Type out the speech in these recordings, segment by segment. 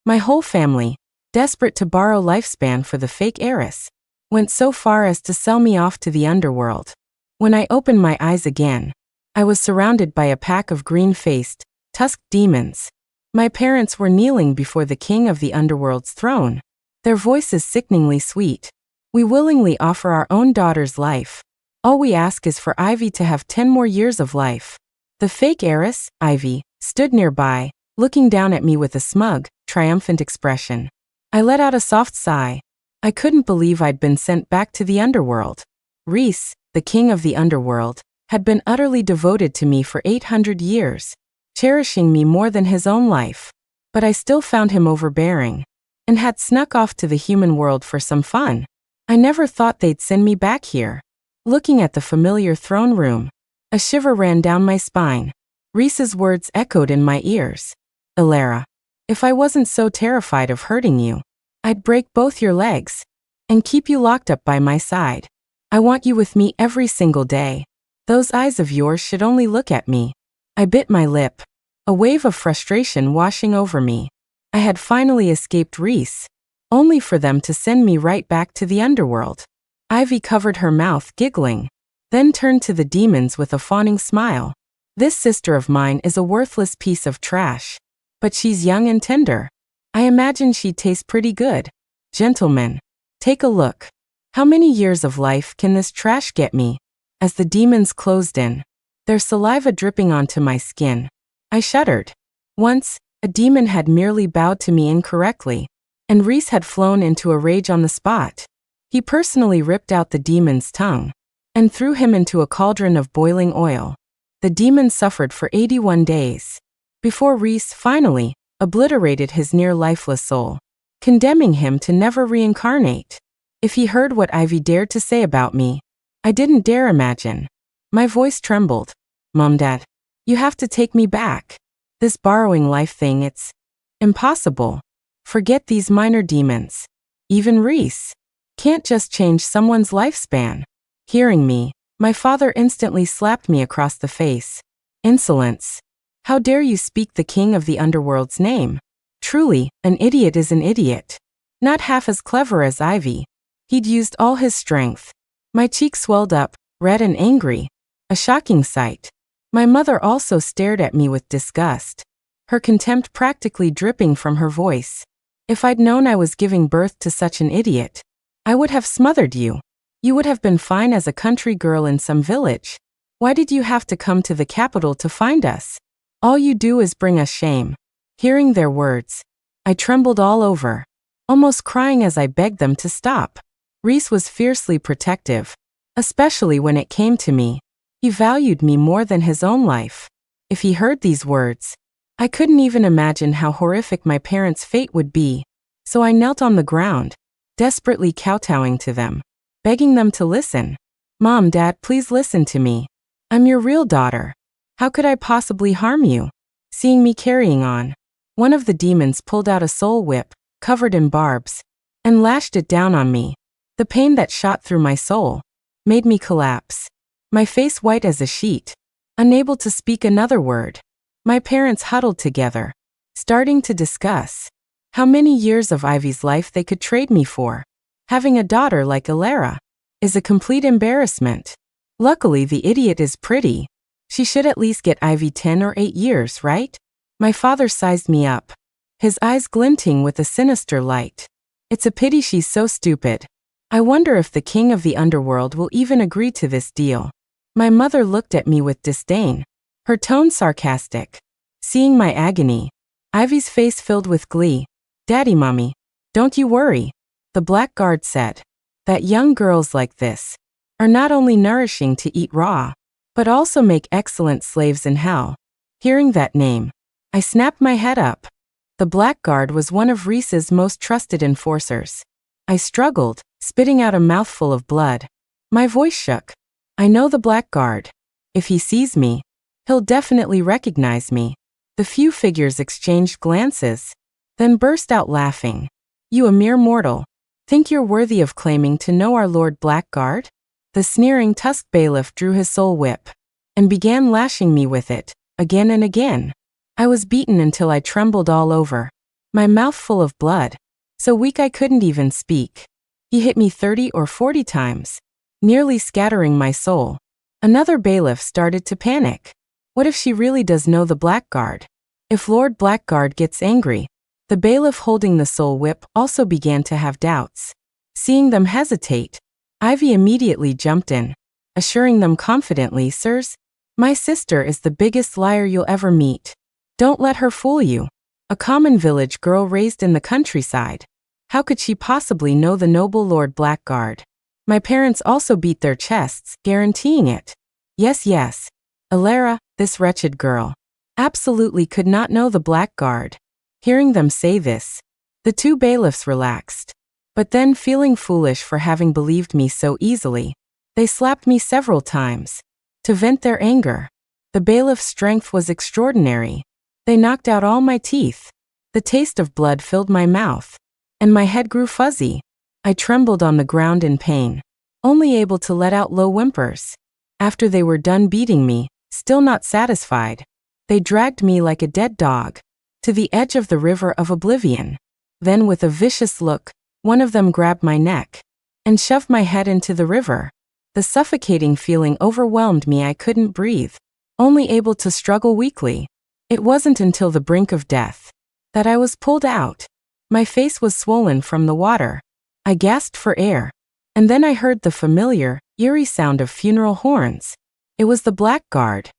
My whole family, desperate to borrow lifespan for the fake heiress, went so far as to sell me off to the underworld. When I opened my eyes again, I was surrounded by a pack of green-faced, tusked demons. My parents were kneeling before the king of the underworld's throne, their voices sickeningly sweet. We willingly offer our own daughter's life. All we ask is for Ivy to have 10 more years of life. The fake heiress, Ivy, stood nearby, looking down at me with a smug, triumphant expression. I let out a soft sigh. I couldn't believe I'd been sent back to the underworld. Reys, the king of the underworld, had been utterly devoted to me for 800 years, cherishing me more than his own life. But I still found him overbearing, and had snuck off to the human world for some fun. I never thought they'd send me back here. Looking at the familiar throne room, a shiver ran down my spine. Reys's words echoed in my ears. Elara, if I wasn't so terrified of hurting you, I'd break both your legs and keep you locked up by my side. I want you with me every single day. Those eyes of yours should only look at me. I bit my lip, a wave of frustration washing over me. I had finally escaped Reys, only for them to send me right back to the underworld. Ivy covered her mouth, giggling, then turned to the demons with a fawning smile. This sister of mine is a worthless piece of trash, but she's young and tender. I imagine she'd taste pretty good. Gentlemen, take a look. How many years of life can this trash get me? As the demons closed in, their saliva dripping onto my skin, I shuddered. Once, a demon had merely bowed to me incorrectly, and Reys had flown into a rage on the spot. He personally ripped out the demon's tongue and threw him into a cauldron of boiling oil. The demon suffered for 81 days, before Reys finally obliterated his near-lifeless soul, condemning him to never reincarnate. If he heard what Ivy dared to say about me, I didn't dare imagine. My voice trembled. Mom, Dad, you have to take me back. This borrowing life thing, it's impossible. Forget these minor demons. Even Reys can't just change someone's lifespan. Hearing me, my father instantly slapped me across the face. Insolence. How dare you speak the king of the underworld's name? Truly, an idiot is an idiot. Not half as clever as Ivy. He'd used all his strength. My cheeks swelled up, red and angry. A shocking sight. My mother also stared at me with disgust, her contempt practically dripping from her voice. If I'd known I was giving birth to such an idiot, I would have smothered you. You would have been fine as a country girl in some village. Why did you have to come to the capital to find us? All you do is bring us shame. Hearing their words, I trembled all over, almost crying as I begged them to stop. Reys was fiercely protective, especially when it came to me. He valued me more than his own life. If he heard these words, I couldn't even imagine how horrific my parents' fate would be. So I knelt on the ground, desperately kowtowing to them, begging them to listen. Mom, Dad, please listen to me. I'm your real daughter. How could I possibly harm you? Seeing me carrying on, one of the demons pulled out a soul whip, covered in barbs, and lashed it down on me. The pain that shot through my soul made me collapse, my face white as a sheet, unable to speak another word. My parents huddled together, starting to discuss how many years of Ivy's life they could trade me for. Having a daughter like Elara is a complete embarrassment. Luckily, the idiot is pretty. She should at least get Ivy 10 or 8 years, right? My father sized me up, his eyes glinting with a sinister light. It's a pity she's so stupid. I wonder if the king of the underworld will even agree to this deal. My mother looked at me with disdain, her tone sarcastic. Seeing my agony, Ivy's face filled with glee. Daddy, Mommy, don't you worry, the blackguard said. That young girls like this are not only nourishing to eat raw, but also make excellent slaves in hell. Hearing that name, I snapped my head up. The blackguard was one of Reys's most trusted enforcers. I struggled, spitting out a mouthful of blood. My voice shook. I know the blackguard. If he sees me, he'll definitely recognize me. The few figures exchanged glances, then burst out laughing. You, a mere mortal, think you're worthy of claiming to know our Lord Blackguard? The sneering tusked bailiff drew his soul whip and began lashing me with it, again and again. I was beaten until I trembled all over. my mouth full of blood, so weak I couldn't even speak. He hit me 30 or 40 times, nearly scattering my soul. Another bailiff started to panic. What if she really does know the Blackguard? If Lord Blackguard gets angry? The bailiff holding the soul whip also began to have doubts. Seeing them hesitate, Ivy immediately jumped in, assuring them confidently, "Sirs, my sister is the biggest liar you'll ever meet. Don't let her fool you. A common village girl raised in the countryside. How could she possibly know the noble Lord Blackguard?" My parents also beat their chests, guaranteeing it. Yes, Elara, this wretched girl, absolutely could not know the Blackguard. Hearing them say this, the two bailiffs relaxed. But then, feeling foolish for having believed me so easily, they slapped me several times to vent their anger. The bailiff's strength was extraordinary. They knocked out all my teeth. The taste of blood filled my mouth, and my head grew fuzzy. I trembled on the ground in pain, only able to let out low whimpers. After they were done beating me, still not satisfied, they dragged me like a dead dog to the edge of the river of oblivion. Then, with a vicious look, one of them grabbed my neck and shoved my head into the river. The suffocating feeling overwhelmed me. I couldn't breathe, only able to struggle weakly. It wasn't until the brink of death that I was pulled out. My face was swollen from the water. I gasped for air, and then I heard the familiar, eerie sound of funeral horns. It was the Blackguard.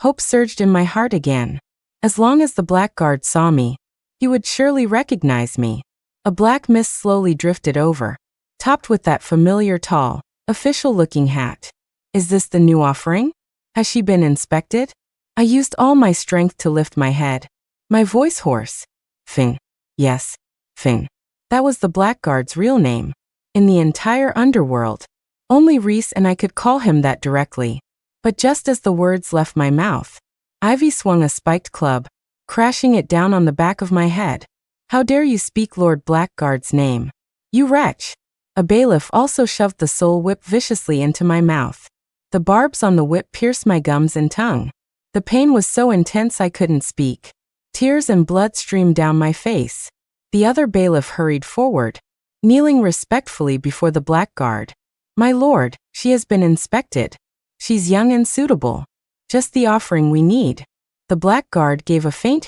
Hope surged in my heart again. As long as the Blackguard saw me, he would surely recognize me. A black mist slowly drifted over, topped with that familiar tall, official-looking hat. Is this the new offering? Has she been inspected? I used all my strength to lift my head, my voice hoarse. Fing. Yes, Fing. That was the Blackguard's real name. In the entire underworld, only Reys and I could call him that directly. But just as the words left my mouth, Ivy swung a spiked club, crashing it down on the back of my head. How dare you speak Lord Blackguard's name? You wretch! A bailiff also shoved the soul whip viciously into my mouth. The barbs on the whip pierced my gums and tongue. The pain was so intense I couldn't speak. Tears and blood streamed down my face. The other bailiff hurried forward, kneeling respectfully before the Blackguard. My lord, she has been inspected. She's young and suitable. Just the offering we need. The Blackguard gave a faint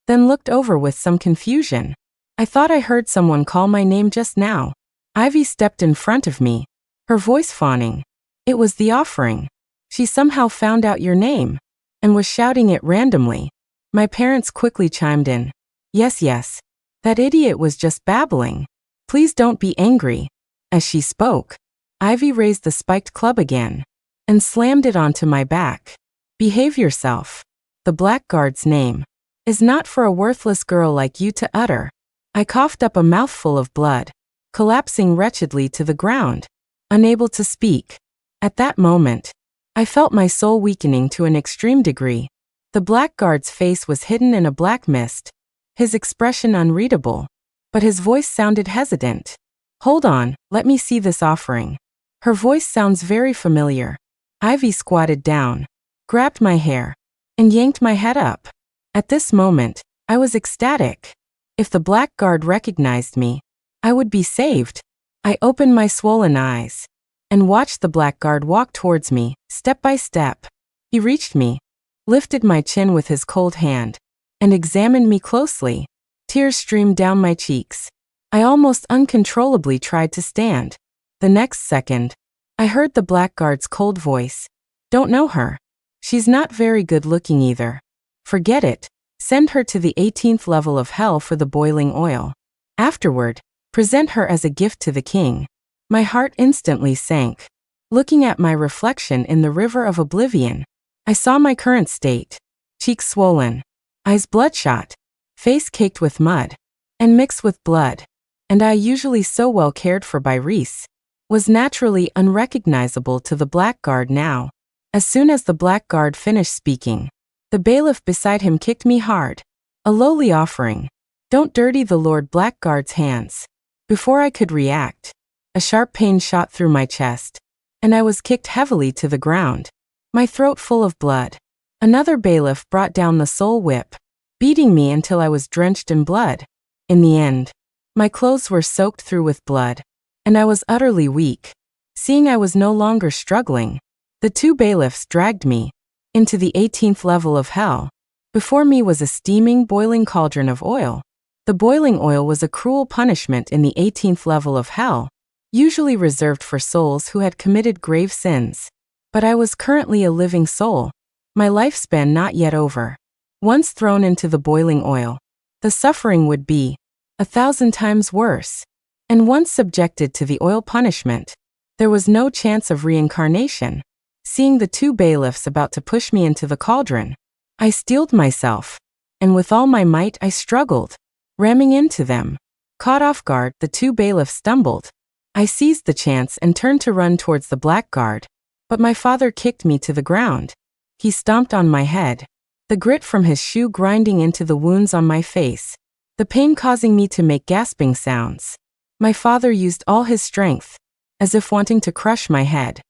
then looked over with some confusion. I thought I heard someone call my name just now. Ivy stepped in front of me, her voice fawning. It was the offering. She somehow found out your name and was shouting it randomly. My parents quickly chimed in. Yes, that idiot was just babbling. Please don't be angry. As she spoke, Ivy raised the spiked club again and slammed it onto my back. Behave yourself. The Blackguard's name is not for a worthless girl like you to utter. I coughed up a mouthful of blood, collapsing wretchedly to the ground, unable to speak. At that moment, I felt my soul weakening to an extreme degree. The Blackguard's face was hidden in a black mist, his expression unreadable, but his voice sounded hesitant. Hold on, let me see this offering. Her voice sounds very familiar. Ivy squatted down, grabbed my hair, and yanked my head up. At this moment, I was ecstatic. If the Blackguard recognized me, I would be saved. I opened my swollen eyes and watched the Blackguard walk towards me, step by step. He reached me, lifted my chin with his cold hand, and examined me closely. Tears streamed down my cheeks. I almost uncontrollably tried to stand. The next second, I heard the Blackguard's cold voice. Don't know her. She's not very good looking either. Forget it. Send her to the 18th level of hell for the boiling oil. Afterward, present her as a gift to the king. My heart instantly sank. Looking at my reflection in the river of oblivion, I saw my current state. Cheeks swollen, eyes bloodshot, face caked with mud, and mixed with blood. And I, usually so well cared for by Reys, was naturally unrecognizable to the Blackguard now. As soon as the Blackguard finished speaking, the bailiff beside him kicked me hard. A lowly offering. Don't dirty the Lord Blackguard's hands. Before I could react, a sharp pain shot through my chest, and I was kicked heavily to the ground, my throat full of blood. Another bailiff brought down the soul whip, beating me until I was drenched in blood. In the end, my clothes were soaked through with blood, and I was utterly weak. Seeing I was no longer struggling, the two bailiffs dragged me into the 18th level of hell. Before me was a steaming, boiling cauldron of oil. The boiling oil was a cruel punishment in the 18th level of hell, usually reserved for souls who had committed grave sins. But I was currently a living soul, my lifespan not yet over. Once thrown into the boiling oil, the suffering would be 1,000 times worse. And once subjected to the oil punishment, there was no chance of reincarnation. Seeing the two bailiffs about to push me into the cauldron, I steeled myself, and with all my might I struggled, ramming into them. Caught off guard, the two bailiffs stumbled. I seized the chance and turned to run towards the blackguard, but my father kicked me to the ground. He stomped on my head, the grit from his shoe grinding into the wounds on my face, the pain causing me to make gasping sounds. My father used all his strength, as if wanting to crush my head.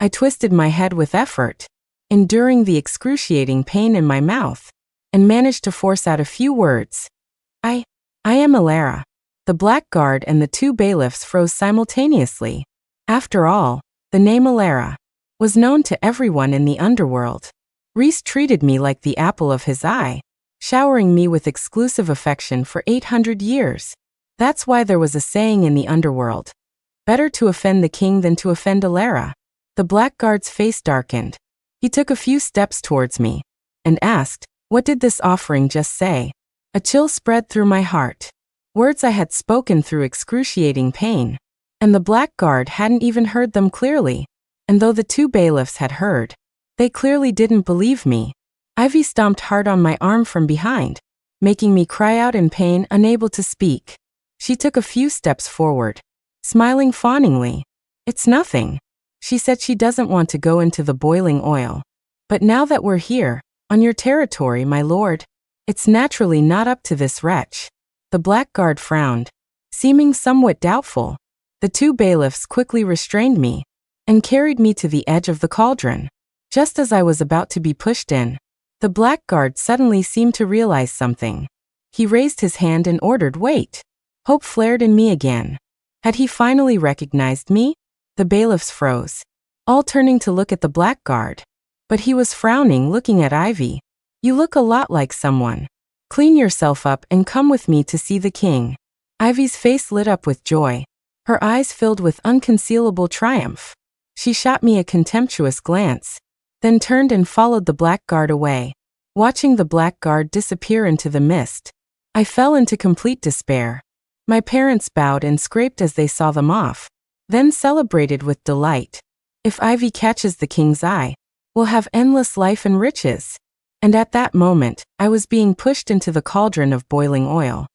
I twisted my head with effort, enduring the excruciating pain in my mouth, and managed to force out a few words. I am Elara. The blackguard and the two bailiffs froze simultaneously. After all, the name Elara was known to everyone in the underworld. Reys treated me like the apple of his eye, showering me with exclusive affection for 800 years. That's why there was a saying in the underworld: better to offend the king than to offend Elara. The blackguard's face darkened. He took a few steps towards me and asked, "What did this offering just say?" A chill spread through my heart. Words I had spoken through excruciating pain, and the blackguard hadn't even heard them clearly. And though the two bailiffs had heard, they clearly didn't believe me. Ivy stomped hard on my arm from behind, making me cry out in pain, unable to speak. She took a few steps forward, smiling fawningly. "It's nothing." She said she doesn't want to go into the boiling oil. "But now that we're here, on your territory, my lord, it's naturally not up to this wretch." The blackguard frowned, seeming somewhat doubtful. The two bailiffs quickly restrained me and carried me to the edge of the cauldron. Just as I was about to be pushed in, the blackguard suddenly seemed to realize something. He raised his hand and ordered, "Wait." Hope flared in me again. Had he finally recognized me? The bailiffs froze, all turning to look at the blackguard. But he was frowning, looking at Ivy. "You look a lot like someone. Clean yourself up and come with me to see the king." Ivy's face lit up with joy. Her eyes filled with unconcealable triumph. She shot me a contemptuous glance, then turned and followed the blackguard away. Watching the blackguard disappear into the mist, I fell into complete despair. My parents bowed and scraped as they saw them off, then celebrated with delight. "If Ivy catches the king's eye, we'll have endless life and riches." And at that moment, I was being pushed into the cauldron of boiling oil.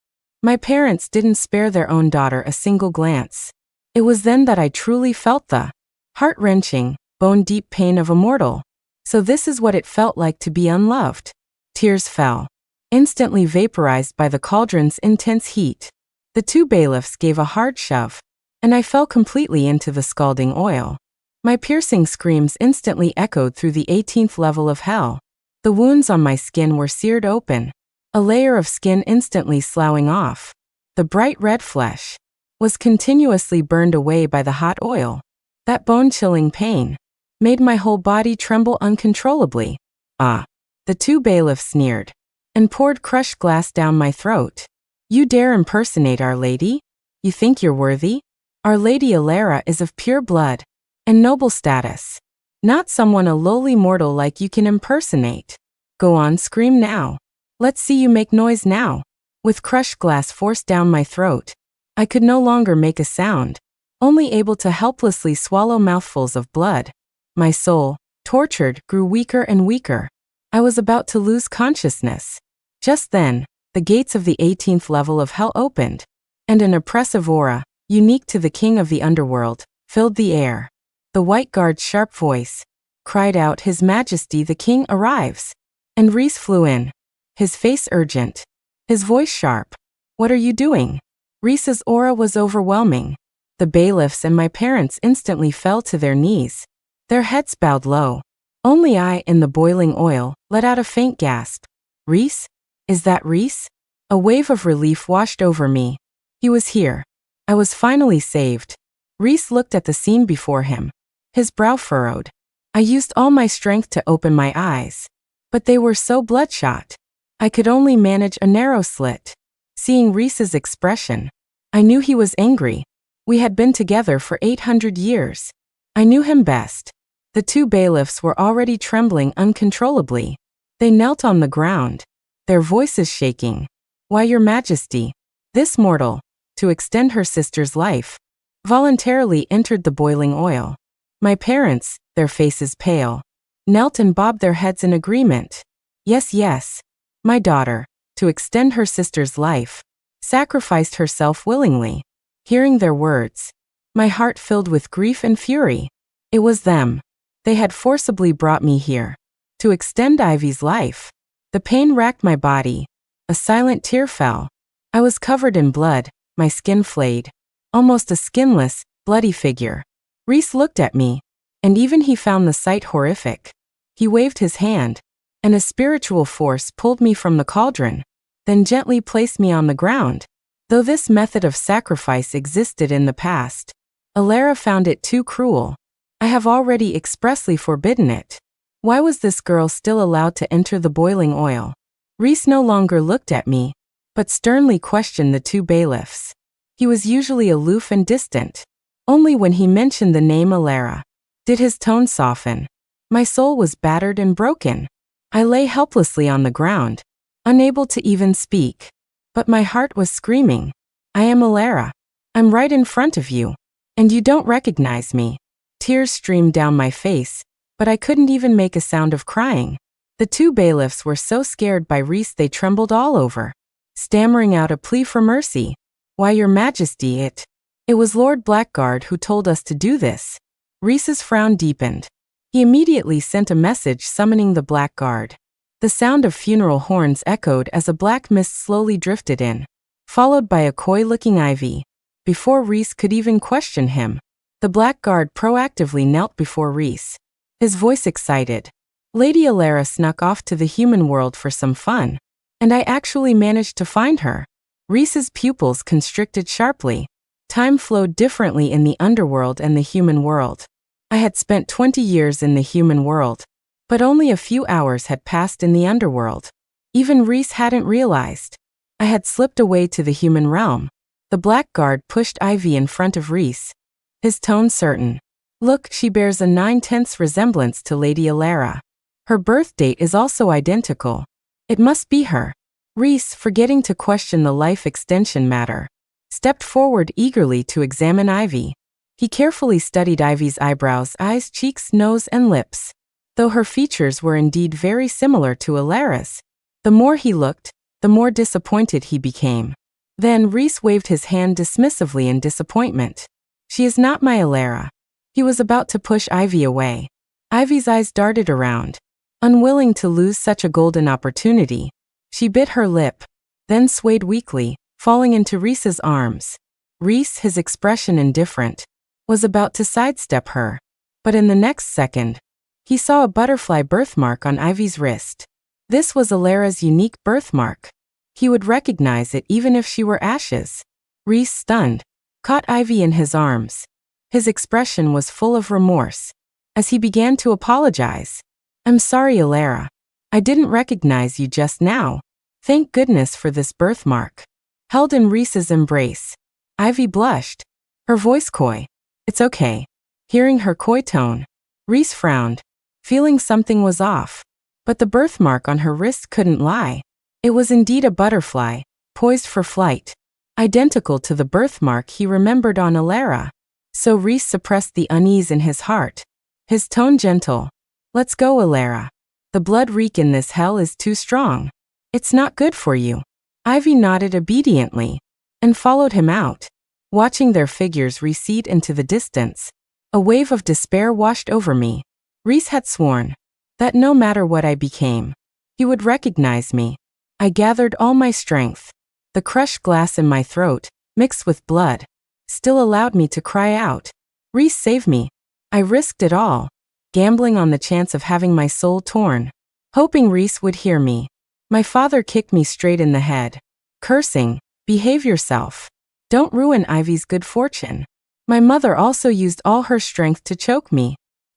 My parents didn't spare their own daughter a single glance. It was then that I truly felt the heart-wrenching, bone-deep pain of a mortal. So this is what it felt like to be unloved. Tears fell, instantly vaporized by the cauldron's intense heat. The two bailiffs gave a hard shove, and I fell completely into the scalding oil. My piercing screams instantly echoed through the 18th level of hell. The wounds on my skin were seared open, a layer of skin instantly sloughing off. The bright red flesh was continuously burned away by the hot oil. That bone-chilling pain made my whole body tremble uncontrollably. "Ah!" The two bailiffs sneered and poured crushed glass down my throat. "You dare impersonate Our Lady? You think you're worthy? Our Lady Elara is of pure blood and noble status. Not someone a lowly mortal like you can impersonate. Go on, scream now. Let's see you make noise now." With crushed glass forced down my throat, I could no longer make a sound, only able to helplessly swallow mouthfuls of blood. My soul, tortured, grew weaker and weaker. I was about to lose consciousness. Just then, the gates of the 18th level of hell opened, and an oppressive aura, unique to the king of the underworld, filled the air. The white guard's sharp voice cried out, "His Majesty the King arrives." And Reys flew in, his face urgent, his voice sharp. "What are you doing?" Reys's aura was overwhelming. The bailiffs and my parents instantly fell to their knees, their heads bowed low. Only I, in the boiling oil, let out a faint gasp. "Reys? Is that Reys?" A wave of relief washed over me. He was here. I was finally saved. Reys looked at the scene before him. His brow furrowed. I used all my strength to open my eyes. But they were so bloodshot. I could only manage a narrow slit. Seeing Reys's expression, I knew he was angry. We had been together for 800 years. I knew him best. The two bailiffs were already trembling uncontrollably. They knelt on the ground, their voices shaking. Why, Your Majesty, this mortal, to extend her sister's life, voluntarily entered the boiling oil. My parents, their faces pale, knelt and bobbed their heads in agreement. Yes, yes, my daughter, to extend her sister's life, sacrificed herself willingly. Hearing their words, my heart filled with grief and fury. It was them. They had forcibly brought me here to extend Ivy's life. The pain racked my body. A silent tear fell. I was covered in blood, my skin flayed, almost a skinless, bloody figure. Reys looked at me, and even he found the sight horrific. He waved his hand, and a spiritual force pulled me from the cauldron, then gently placed me on the ground. Though this method of sacrifice existed in the past, Elara found it too cruel. I have already expressly forbidden it. Why was this girl still allowed to enter the boiling oil? Reys no longer looked at me, but sternly questioned the two bailiffs. He was usually aloof and distant. Only when he mentioned the name Elara did his tone soften. My soul was battered and broken. I lay helplessly on the ground, unable to even speak. But my heart was screaming. I am Elara. I'm right in front of you. And you don't recognize me. Tears streamed down my face, but I couldn't even make a sound of crying. The two bailiffs were so scared by Reys they trembled all over, stammering out a plea for mercy. Why, Your Majesty, it was Lord Blackguard who told us to do this. Reys's frown deepened. He immediately sent a message summoning the Blackguard. The sound of funeral horns echoed as a black mist slowly drifted in, followed by a coy-looking Ivy. Before Reys could even question him, the Blackguard proactively knelt before Reys, his voice excited. Lady Elara snuck off to the human world for some fun, and I actually managed to find her. Reys's pupils constricted sharply. Time flowed differently in the underworld and the human world. I had spent 20 years in the human world, but only a few hours had passed in the underworld. Even Reys hadn't realized. I had slipped away to the human realm. The Blackguard pushed Ivy in front of Reys, his tone certain. Look, she bears a 9/10 resemblance to Lady Elara. Her birth date is also identical. It must be her. Reys, forgetting to question the life extension matter, stepped forward eagerly to examine Ivy. He carefully studied Ivy's eyebrows, eyes, cheeks, nose, and lips. Though her features were indeed very similar to Elara's, the more he looked, the more disappointed he became. Then Reys waved his hand dismissively in disappointment. She is not my Elara. He was about to push Ivy away. Ivy's eyes darted around. Unwilling to lose such a golden opportunity, she bit her lip, then swayed weakly, falling into Reys's arms. Reys, his expression indifferent, was about to sidestep her, but in the next second, he saw a butterfly birthmark on Ivy's wrist. This was Elara's unique birthmark. He would recognize it even if she were ashes. Reys, stunned, caught Ivy in his arms. His expression was full of remorse. As he began to apologize, I'm sorry, Elara. I didn't recognize you just now. Thank goodness for this birthmark. Held in Reys's embrace, Ivy blushed, her voice coy. It's okay. Hearing her coy tone, Reys frowned, feeling something was off. But the birthmark on her wrist couldn't lie. It was indeed a butterfly, poised for flight, identical to the birthmark he remembered on Elara. So Reys suppressed the unease in his heart, his tone gentle. Let's go, Elara. The blood reek in this hell is too strong. It's not good for you. Ivy nodded obediently and followed him out. Watching their figures recede into the distance, a wave of despair washed over me. Reys had sworn that no matter what I became, he would recognize me. I gathered all my strength. The crushed glass in my throat, mixed with blood, still allowed me to cry out. Reys, save me. I risked it all, gambling on the chance of having my soul torn, hoping Reys would hear me. My father kicked me straight in the head. cursing, "Behave yourself. Don't ruin Ivy's good fortune." My mother also used all her strength to choke me,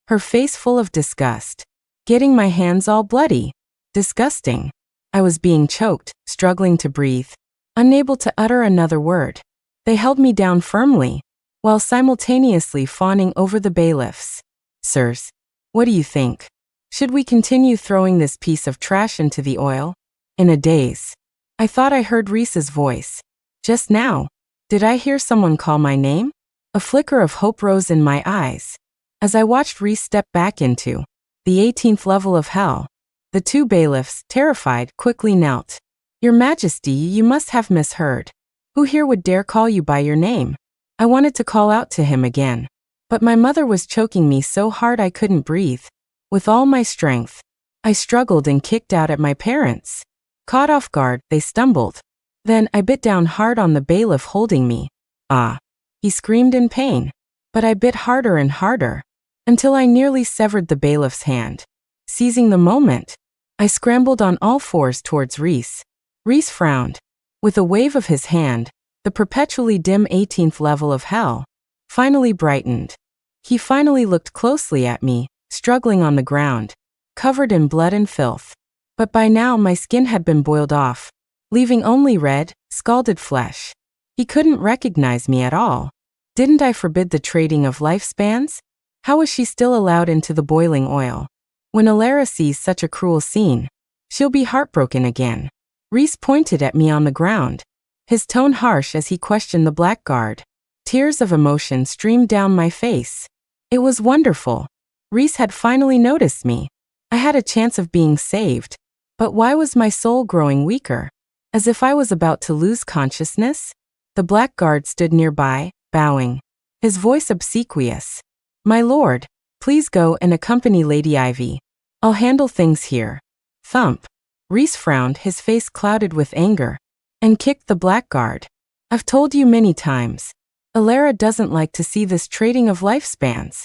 her face full of disgust. Getting my hands all bloody. Disgusting. I was being choked, struggling to breathe, unable to utter another word. They held me down firmly, while simultaneously fawning over the bailiffs. "Sirs, what do you think? Should we continue throwing this piece of trash into the oil?" In a daze, I thought I heard Reys's voice. Just now, did I hear someone call my name? A flicker of hope rose in my eyes as I watched Reys step back into the 18th level of hell. The two bailiffs, terrified, quickly knelt. "Your Majesty, you must have misheard. Who here would dare call you by your name?" I wanted to call out to him again, but my mother was choking me so hard I couldn't breathe. With all my strength, I struggled and kicked out at my parents. Caught off guard, they stumbled. Then I bit down hard on the bailiff holding me. "Ah!" He screamed in pain, but I bit harder and harder, until I nearly severed the bailiff's hand. Seizing the moment, I scrambled on all fours towards Reys. Reys frowned. With a wave of his hand, the perpetually dim 18th level of hell finally brightened. He finally looked closely at me, struggling on the ground, covered in blood and filth. But by now my skin had been boiled off, leaving only red, scalded flesh. He couldn't recognize me at all. Didn't I forbid the trading of lifespans? How was she still allowed into the boiling oil? When Elara sees such a cruel scene, she'll be heartbroken again. Reys pointed at me on the ground, his tone harsh as he questioned the blackguard. Tears of emotion streamed down my face. It was wonderful. Reys had finally noticed me. I had a chance of being saved. But why was my soul growing weaker? As if I was about to lose consciousness? The blackguard stood nearby, bowing, his voice obsequious. "My lord, please go and accompany Lady Ivy. I'll handle things here." Thump. Reys frowned, his face clouded with anger, and kicked the blackguard. "I've told you many times. Elara doesn't like to see this trading of lifespans.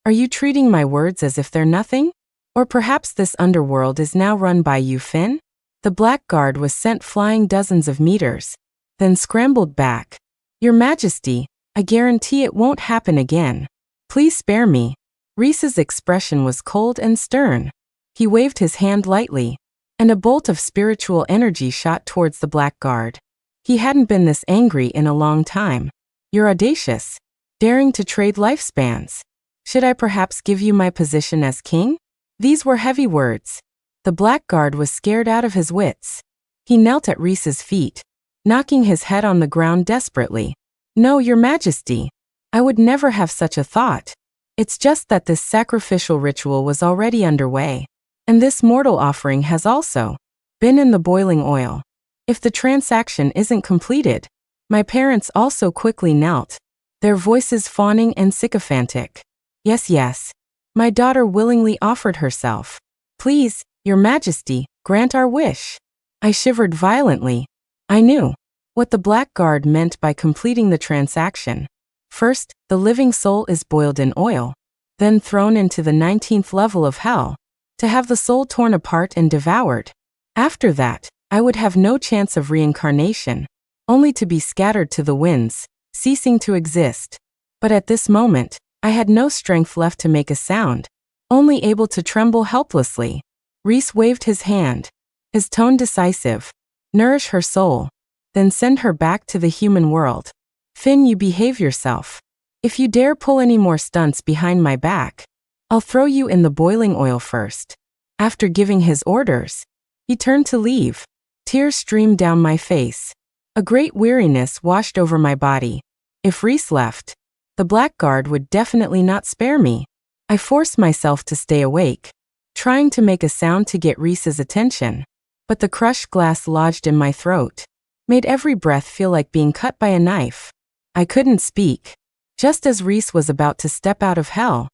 Are you treating my words as if they're nothing? Or perhaps this underworld is now run by you, Finn?" The blackguard was sent flying dozens of meters, then scrambled back. "Your Majesty, I guarantee it won't happen again. Please spare me." Reys's expression was cold and stern. He waved his hand lightly, and a bolt of spiritual energy shot towards the blackguard. He hadn't been this angry in a long time. "You're audacious, daring to trade lifespans. Should I perhaps give you my position as king?" These were heavy words. The blackguard was scared out of his wits. He knelt at Reys's feet, knocking his head on the ground desperately. "No, Your Majesty. I would never have such a thought. It's just that this sacrificial ritual was already underway, and this mortal offering has also been in the boiling oil. If the transaction isn't completed." My parents also quickly knelt, their voices fawning and sycophantic. "Yes, yes. My daughter willingly offered herself. Please, Your Majesty, grant our wish." I shivered violently. I knew what the blackguard meant by completing the transaction. First, the living soul is boiled in oil, then thrown into the 19th level of hell, to have the soul torn apart and devoured. After that, I would have no chance of reincarnation, only to be scattered to the winds, ceasing to exist. But at this moment, I had no strength left to make a sound, only able to tremble helplessly. Reys waved his hand, his tone decisive. "Nourish her soul, then send her back to the human world. Finn, you behave yourself. If you dare pull any more stunts behind my back, I'll throw you in the boiling oil first." After giving his orders, he turned to leave. Tears streamed down my face. A great weariness washed over my body. If Reys left, the blackguard would definitely not spare me. I forced myself to stay awake, trying to make a sound to get Reys's attention, but the crushed glass lodged in my throat made every breath feel like being cut by a knife. I couldn't speak. Just as Reys was about to step out of hell,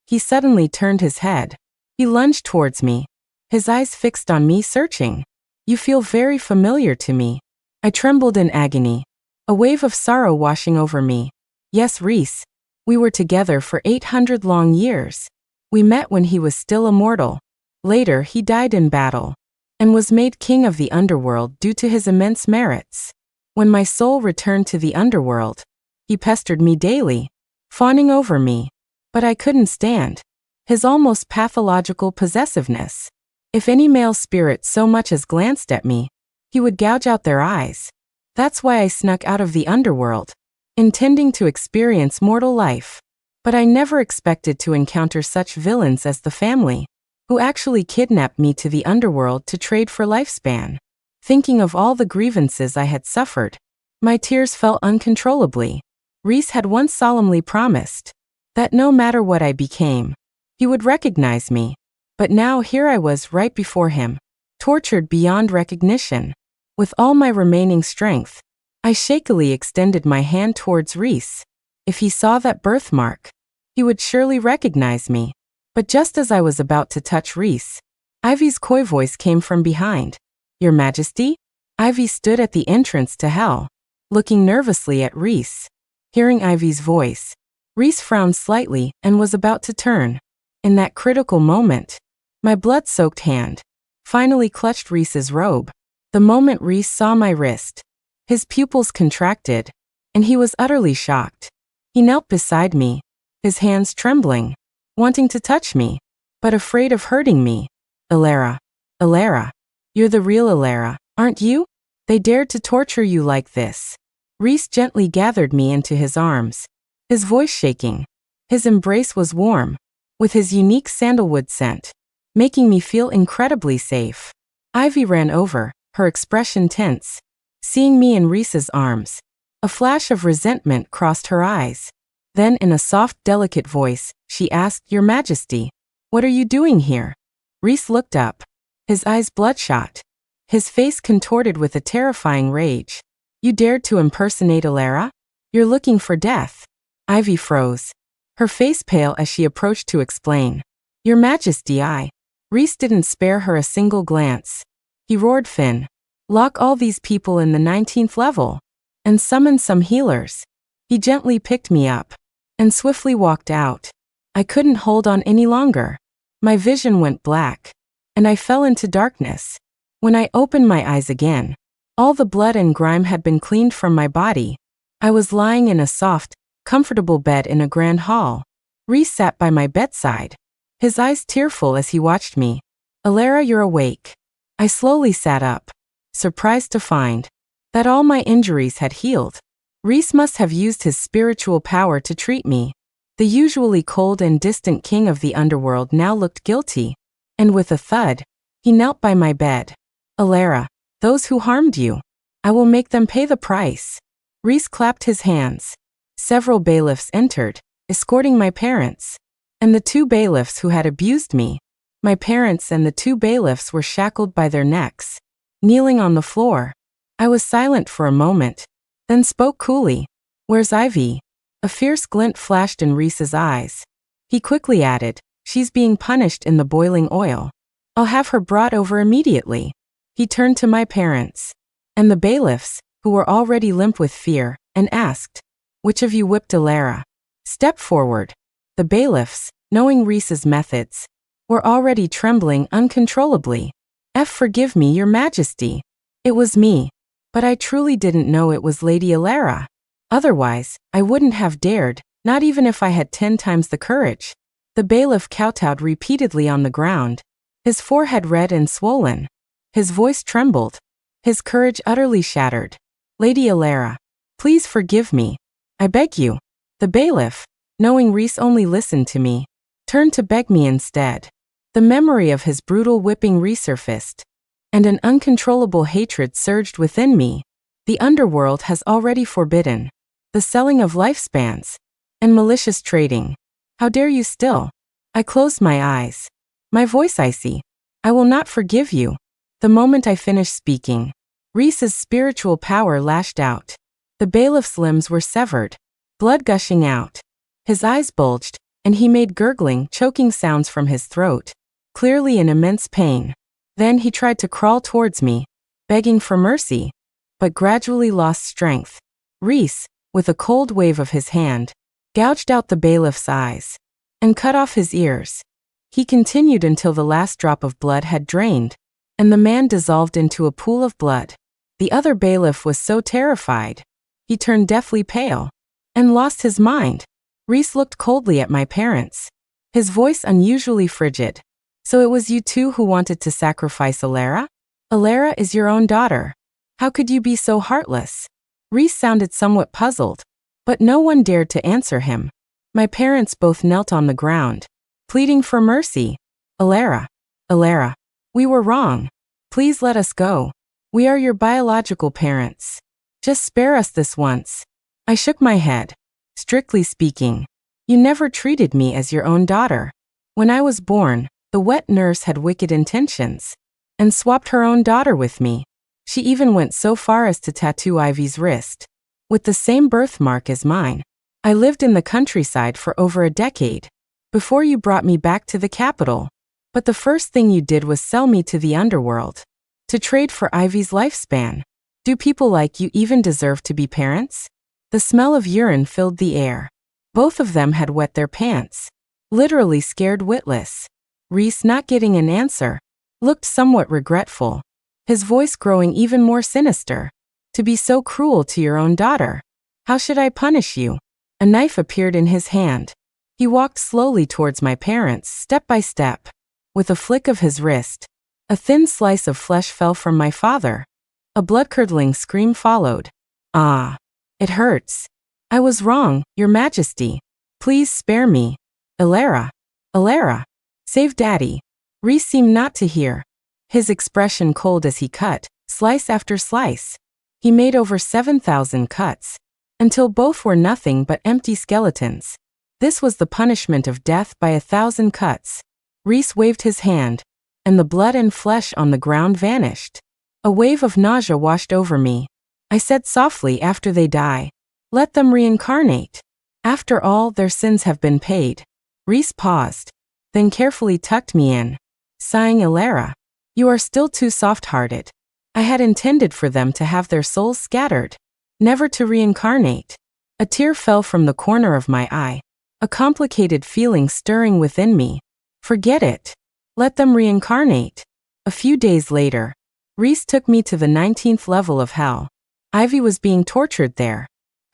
he suddenly turned his head. He lunged towards me, his eyes fixed on me, searching. "You feel very familiar to me." I trembled in agony, a wave of sorrow washing over me. "Yes, Reys. We were together for 800 long years. We met when he was still a mortal. Later, he died in battle. and was made king of the underworld due to his immense merits. When my soul returned to the underworld, he pestered me daily, fawning over me. But I couldn't stand his almost pathological possessiveness. If any male spirit so much as glanced at me, he would gouge out their eyes. That's why I snuck out of the underworld, intending to experience mortal life. But I never expected to encounter such villains as the family, who actually kidnapped me to the underworld to trade for lifespan. Thinking of all the grievances I had suffered, my tears fell uncontrollably. Reys had once solemnly promised that no matter what I became, he would recognize me. But now here I was right before him, tortured beyond recognition. With all my remaining strength, I shakily extended my hand towards Reys. If he saw that birthmark, he would surely recognize me. But just as I was about to touch Reys, Ivy's coy voice came from behind. "Your Majesty?" Ivy stood at the entrance to hell, looking nervously at Reys. Hearing Ivy's voice, Reys frowned slightly and was about to turn. In that critical moment, my blood-soaked hand finally clutched Reys's robe. The moment Reys saw my wrist, his pupils contracted, and he was utterly shocked. He knelt beside me, his hands trembling, wanting to touch me, but afraid of hurting me. "Elara, Elara, you're the real Elara, aren't you? They dared to torture you like this." Reys gently gathered me into his arms, his voice shaking. His embrace was warm, with his unique sandalwood scent, making me feel incredibly safe. Ivy ran over, her expression tense. Seeing me in Reys's arms, a flash of resentment crossed her eyes. Then in a soft, delicate voice, she asked, "Your Majesty, what are you doing here?" Reys looked up, his eyes bloodshot, his face contorted with a terrifying rage. "You dared to impersonate Elara? You're looking for death." Ivy froze, her face pale as she approached to explain. "Your Majesty, Reys didn't spare her a single glance. He roared, "Finn, lock all these people in the 19th level, and summon some healers." He gently picked me up and swiftly walked out. I couldn't hold on any longer. My vision went black, and I fell into darkness. When I opened my eyes again, all the blood and grime had been cleaned from my body. I was lying in a soft, comfortable bed in a grand hall. Reys sat by my bedside, his eyes tearful as he watched me. "Elara, you're awake." I slowly sat up, surprised to find that all my injuries had healed. Reys must have used his spiritual power to treat me. The usually cold and distant king of the underworld now looked guilty, and with a thud, he knelt by my bed. "Elara, those who harmed you, I will make them pay the price." Reys clapped his hands. Several bailiffs entered, escorting my parents, and the two bailiffs who had abused me. My parents and the two bailiffs were shackled by their necks, kneeling on the floor. I was silent for a moment, then spoke coolly. "Where's Ivy?" A fierce glint flashed in Reys's eyes. He quickly added, "She's being punished in the boiling oil. I'll have her brought over immediately." He turned to my parents and the bailiffs, who were already limp with fear, and asked, "Which of you whipped Elara?" "Step forward." The bailiffs, knowing Reys's methods, were already trembling uncontrollably. "Forgive me, Your Majesty. It was me. But I truly didn't know it was Lady Elara. Otherwise, I wouldn't have dared, not even if I had 10 times the courage." The bailiff kowtowed repeatedly on the ground, his forehead red and swollen. His voice trembled, his courage utterly shattered. "Lady Elara, please forgive me. I beg you." The bailiff, knowing Reys only listened to me, turned to beg me instead. The memory of his brutal whipping resurfaced, and an uncontrollable hatred surged within me. The underworld has already forbidden the selling of lifespans and malicious trading. How dare you still? I closed my eyes, my voice icy. "I will not forgive you." The moment I finished speaking, Reys's spiritual power lashed out. The bailiff's limbs were severed, blood gushing out. His eyes bulged, and he made gurgling, choking sounds from his throat, clearly in immense pain. Then he tried to crawl towards me, begging for mercy, but gradually lost strength. Reys, with a cold wave of his hand, gouged out the bailiff's eyes and cut off his ears. He continued until the last drop of blood had drained, and the man dissolved into a pool of blood. The other bailiff was so terrified. He turned deathly pale and lost his mind. Reys looked coldly at my parents, his voice unusually frigid. So it was you two who wanted to sacrifice Elara? Elara is your own daughter. How could you be so heartless? Reys sounded somewhat puzzled, but no one dared to answer him. My parents both knelt on the ground, pleading for mercy. Elara, Elara, we were wrong. Please let us go. We are your biological parents. Just spare us this once. I shook my head. Strictly speaking, you never treated me as your own daughter. When I was born, the wet nurse had wicked intentions and swapped her own daughter with me. She even went so far as to tattoo Ivy's wrist with the same birthmark as mine. I lived in the countryside for over a decade before you brought me back to the capital. But the first thing you did was sell me to the underworld to trade for Ivy's lifespan. Do people like you even deserve to be parents? The smell of urine filled the air. Both of them had wet their pants, literally scared witless. Reys, not getting an answer, looked somewhat regretful, his voice growing even more sinister. To be so cruel to your own daughter. How should I punish you? A knife appeared in his hand. He walked slowly towards my parents, step by step. With a flick of his wrist, a thin slice of flesh fell from my father. A blood-curdling scream followed. Ah, it hurts. I was wrong, Your Majesty. Please spare me. Elara, Elara, save Daddy. Reys seemed not to hear, his expression cold as he cut, slice after slice. He made over 7,000 cuts, until both were nothing but empty skeletons. This was the punishment of death by 1,000 cuts. Reys waved his hand, and the blood and flesh on the ground vanished. A wave of nausea washed over me. I said softly, after they die, let them reincarnate. After all, their sins have been paid. Reys paused, then carefully tucked me in, sighing, Elara, you are still too soft-hearted. I had intended for them to have their souls scattered, never to reincarnate. A tear fell from the corner of my eye, a complicated feeling stirring within me. Forget it. Let them reincarnate. A few days later, Reys took me to the 19th level of hell. Ivy was being tortured there.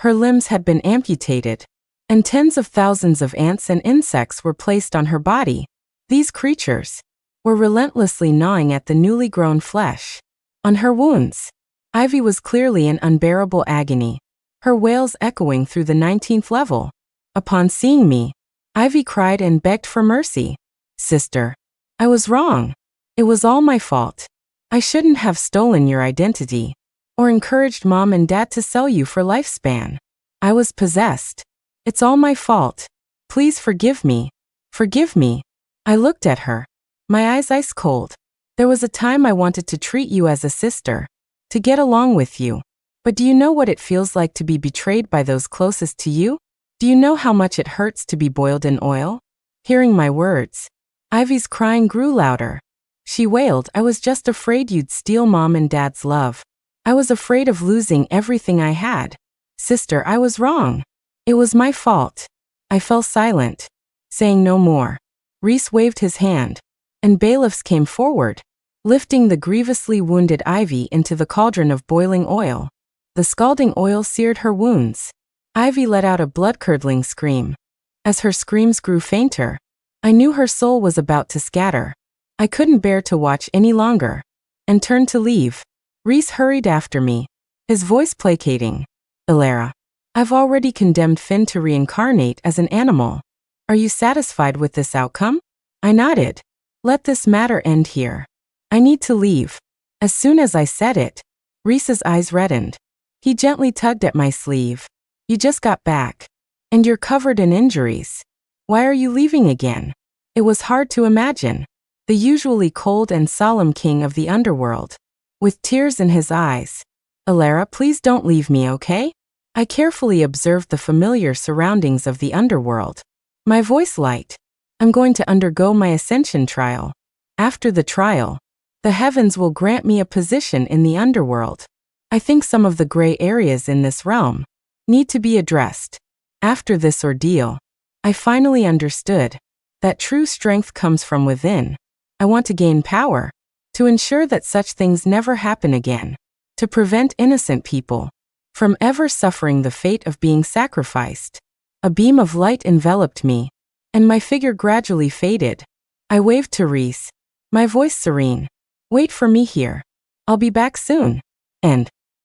Her limbs had been amputated, and tens of thousands of ants and insects were placed on her body. These creatures were relentlessly gnawing at the newly grown flesh on her wounds. Ivy was clearly in unbearable agony, her wails echoing through the 19th level. Upon seeing me, Ivy cried and begged for mercy. Sister, I was wrong. It was all my fault. I shouldn't have stolen your identity or encouraged Mom and Dad to sell you for lifespan. I was possessed. It's all my fault. Please forgive me. Forgive me. I looked at her, my eyes ice cold. There was a time I wanted to treat you as a sister, to get along with you. But do you know what it feels like to be betrayed by those closest to you? Do you know how much it hurts to be boiled in oil? Hearing my words, Ivy's crying grew louder. She wailed, I was just afraid you'd steal Mom and Dad's love. I was afraid of losing everything I had. Sister, I was wrong. It was my fault. I fell silent, saying no more. Reys waved his hand, and bailiffs came forward, lifting the grievously wounded Ivy into the cauldron of boiling oil. The scalding oil seared her wounds. Ivy let out a blood-curdling scream. As her screams grew fainter, I knew her soul was about to scatter. I couldn't bear to watch any longer, and turned to leave. Reys hurried after me, his voice placating. Elara, I've already condemned Finn to reincarnate as an animal. Are you satisfied with this outcome? I nodded. Let this matter end here. I need to leave. As soon as I said it, Reys's eyes reddened. He gently tugged at my sleeve. You just got back, and you're covered in injuries. Why are you leaving again? It was hard to imagine. The usually cold and solemn king of the underworld, with tears in his eyes. Elara, please don't leave me, okay? I carefully observed the familiar surroundings of the underworld. My voice light. I'm going to undergo my ascension trial. After the trial, the heavens will grant me a position in the underworld. I think some of the gray areas in this realm need to be addressed. After this ordeal, I finally understood that true strength comes from within. I want to gain power, to ensure that such things never happen again, to prevent innocent people from ever suffering the fate of being sacrificed. A beam of light enveloped me, and my figure gradually faded. I waved to Reys, my voice serene. Wait for me here. I'll be back soon. And